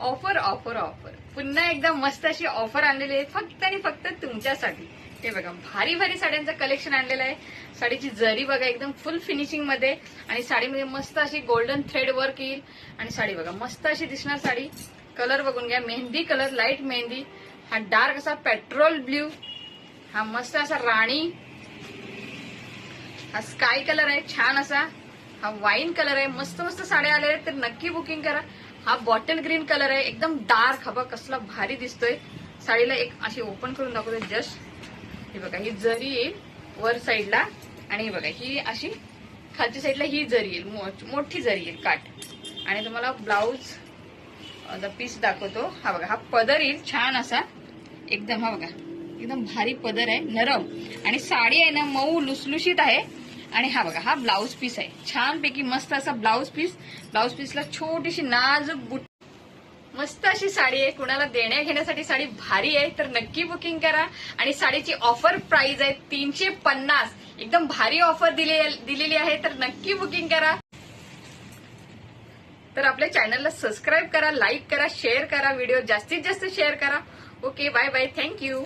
Offer offer offer पुन्हा एकदा मस्त अशी ऑफर आणलेली आहे फक्त आणि फक्त तुमच्यासाठी. हे बघा भारी भारी साड्यांचं कलेक्शन आणलेलं आहे. साडीची जरी बघा एकदम फुल फिनिशिंग मध्ये आणि साडीमध्ये मस्त अशी गोल्डन थ्रेड वर्क येईल आणि साडी बघा मस्त अशी दिसणार साडी. कलर बघून घ्या, मेहंदी कलर, लाईट मेहंदी, हा डार्क असा पेट्रोल ब्ल्यू, हा मस्त असा राणी, हा स्काय कलर आहे छान असा, हा वाईन कलर आहे. मस्त मस्त साड्या आल्या आहेत तर नक्की बुकिंग करा. हा बॉटल ग्रीन कलर आहे एकदम डार्क, हा बघा कसला भारी दिसतोय. साडीला एक अशी ओपन करून दाखवते जस्ट. हे बघा ही जरी येईल वर साईडला आणि हे बघा ही अशी खालच्या साईडला ही जरी येईल, मोठी जरी येईल काट. आणि तुम्हाला ब्लाऊज पीस दाखवतो. हा बघा हा पदर येईल छान असा एकदम, हा बघा एकदम भारी पदर आहे नरम आणि साडी आहे ना मऊ लुसलुशीत आहे. आणि हा बघा हा ब्लाऊज पीस आहे छानपैकी मस्त असा ब्लाऊज पीस. ब्लाऊज पीसला छोटीशी नाजूक बुट, मस्त अशी साडी आहे. कुणाला देण्या घेण्यासाठी साडी भारी आहे तर नक्की बुकिंग करा. आणि साडीची ऑफर प्राइस आहे 350. एकदम भारी ऑफर दिलेली आहे तर नक्की बुकिंग करा. तर आपल्या चॅनलला सबस्क्राईब करा, लाईक करा, शेअर करा, व्हिडिओ जास्तीत जास्त शेअर करा. Okay bye bye, thank you.